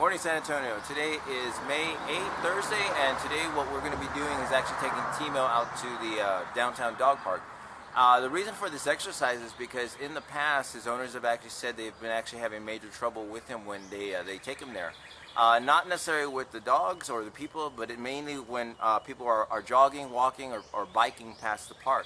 Morning, San Antonio. Today is May 8th, Thursday, and today what we're going to be doing is actually taking Timo out to the downtown dog park. The reason for this exercise is because in the past, his owners have actually said they've been actually having major trouble with him when they take him there. Not necessarily with the dogs or the people, but mainly when people are jogging, walking, or biking past the park.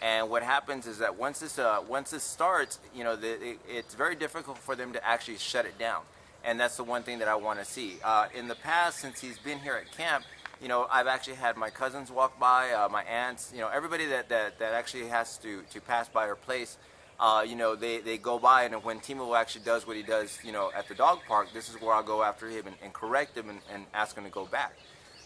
And what happens is that once this starts, you know, it's very difficult for them to actually shut it down. And that's the one thing that I want to see. In the past, since he's been here at camp, you know, I've actually had my cousins walk by, my aunts, you know, everybody that actually has to pass by our place, you know, they go by, and when Timo actually does what he does, you know, at the dog park, this is where I'll go after him and correct him and ask him to go back.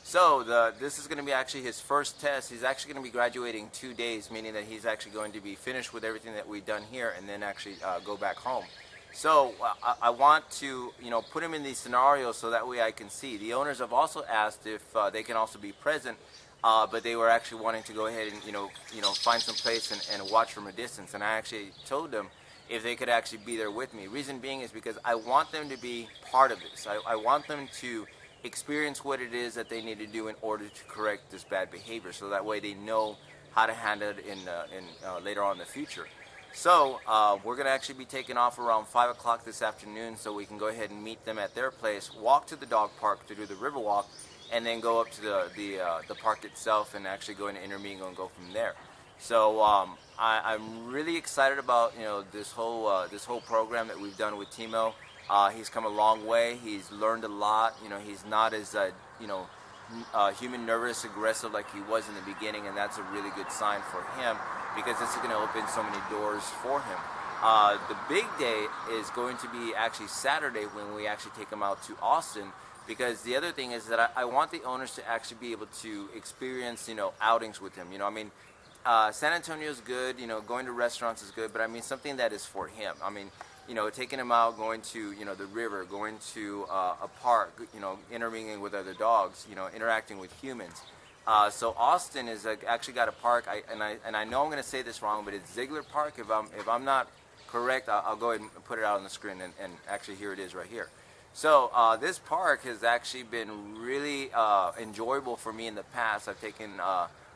So this is going to be actually his first test. He's actually going to be graduating 2 days, meaning that he's actually going to be finished with everything that we've done here and then actually go back home. So I want to, you know, put him in these scenarios so that way I can see. The owners have also asked if they can also be present, but they were actually wanting to go ahead and, you know, find some place and watch from a distance. And I actually told them if they could actually be there with me. Reason being is because I want them to be part of this. I want them to experience what it is that they need to do in order to correct this bad behavior, so that way they know how to handle it in later on in the future. So we're going to actually be taking off around 5 o'clock this afternoon so we can go ahead and meet them at their place, walk to the dog park to do the river walk, and then go up to the park itself and actually go into intermingle and go from there. So I'm really excited about, you know, this whole program that we've done with Timo. He's come a long way. He's learned a lot. You know, he's not as you know, human nervous aggressive like he was in the beginning, and that's a really good sign for him, because this is going to open so many doors for him. The big day is going to be actually Saturday when we actually take him out to Austin, because the other thing is that I want the owners to actually be able to experience, you know, outings with him. You know, I mean, San Antonio is good, you know, going to restaurants is good, but I mean something that is for him. I mean, you know, taking him out, going to, you know, the river, going to a park, you know, intermingling with other dogs, you know, interacting with humans. So Austin is actually got a park, and I know I'm going to say this wrong, but it's Ziegler Park. If I'm not correct, I'll go ahead and put it out on the screen, and actually here it is right here. So this park has actually been really enjoyable for me in the past. I've taken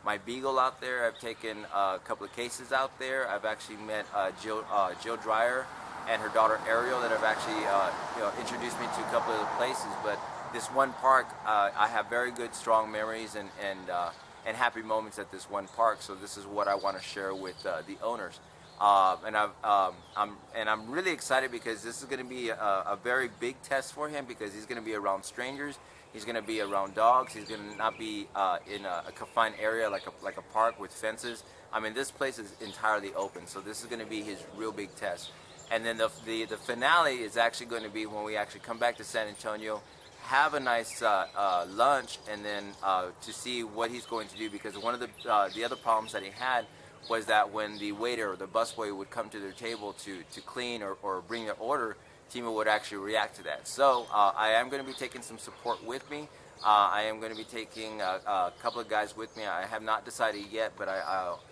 my Beagle out there. I've taken a couple of cases out there. I've actually met Jill Dreyer and her daughter Ariel that have actually you know, introduced me to a couple of the places. But this one park, I have very good, strong memories and happy moments at this one park. So this is what I want to share with the owners. And I'm really excited because this is going to be a very big test for him, because he's going to be around strangers. He's going to be around dogs. He's going to not be in a confined area like a park with fences. I mean, this place is entirely open. So this is going to be his real big test. And then the finale is actually going to be when we actually come back to San Antonio, have a nice lunch, and then to see what he's going to do, because one of the other problems that he had was that when the waiter or the busboy would come to their table to clean or bring their order, Timo would actually react to that. So I am going to be taking some support with me. I am going to be taking a couple of guys with me. I have not decided yet, but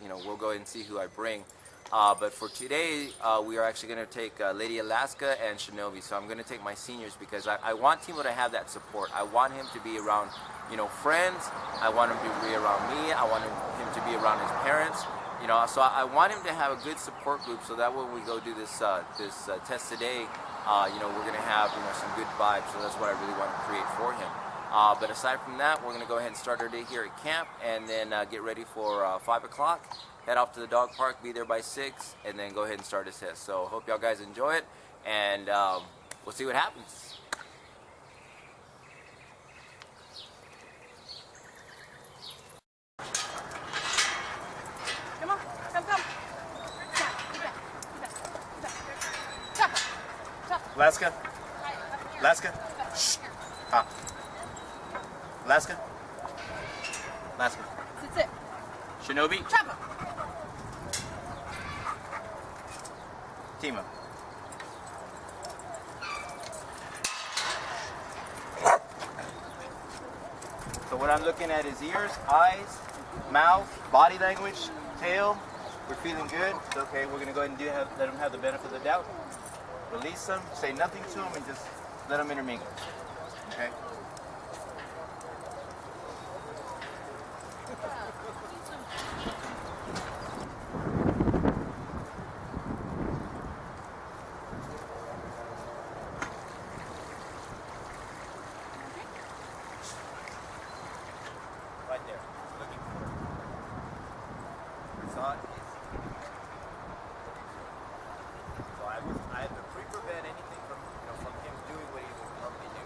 you know, we'll go ahead and see who I bring. But for today, we are actually going to take Lady Alaska and Shinobi. So I'm going to take my seniors, because I want Timo to have that support. I want him to be around, you know, friends. I want him to be around me. I want him to be around his parents. You know, so I want him to have a good support group, so that when we go do this test today, you know, we're going to have, you know, some good vibes. So that's what I really want to create for him. But aside from that, we're going to go ahead and start our day here at camp, and then get ready for 5 o'clock. Head off to the dog park, be there by 6, and then go ahead and start his test. So hope y'all guys enjoy it, and we'll see what happens. Come on, come. Get back. Alaska? Alaska? Shh. Ah. Alaska? Alaska. That's it. Shinobi? Chopper. Timo. So what I'm looking at is ears, eyes, mouth, body language, tail. We're feeling good. It's okay. We're going to go ahead and let them have the benefit of the doubt. Release them. Say nothing to them and just let them intermingle. Okay. Right there. Looking for it. Saw it. So I had to pre-prevent anything from from him doing what he would normally do.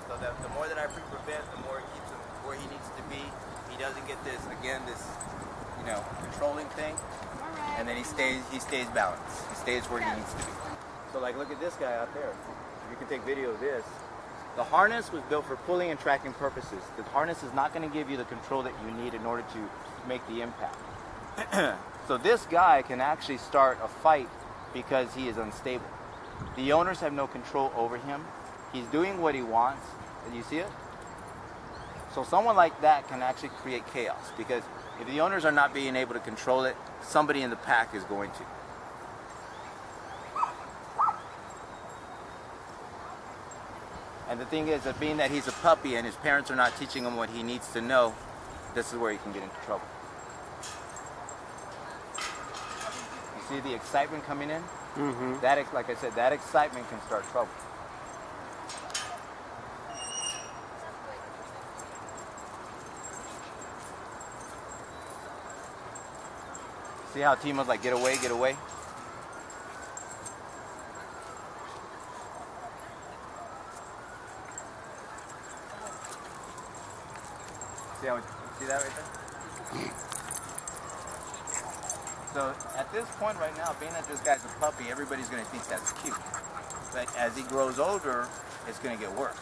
So that the more that I pre-prevent, the more it keeps him where he needs to be. He doesn't get this controlling thing, and then he stays balanced. He stays where he needs to be. So like, look at this guy out there. You can take video of this. The harness was built for pulling and tracking purposes. The harness is not going to give you the control that you need in order to make the impact. So this guy can actually start a fight because he is unstable. The owners have no control over him. He's doing what he wants. Did you see it? So someone like that can actually create chaos, because if the owners are not being able to control it, somebody in the pack is going to. And the thing is that being that he's a puppy and his parents are not teaching him what he needs to know, this is where he can get into trouble. You see the excitement coming in? Mm-hmm. That, like I said, that excitement can start trouble. See how Timo's like, get away, get away? See that right there? So at this point right now, being that this guy's a puppy, everybody's going to think that's cute. But as he grows older, it's going to get worse.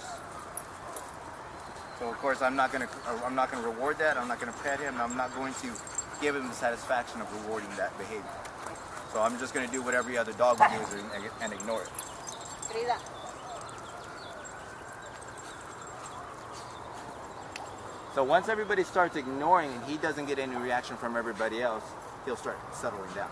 So of course I'm not going to reward that. I'm not going to pet him. I'm not going to give him the satisfaction of rewarding that behavior. So I'm just going to do what every other dog would do and ignore it. So once everybody starts ignoring and he doesn't get any reaction from everybody else, he'll start settling down.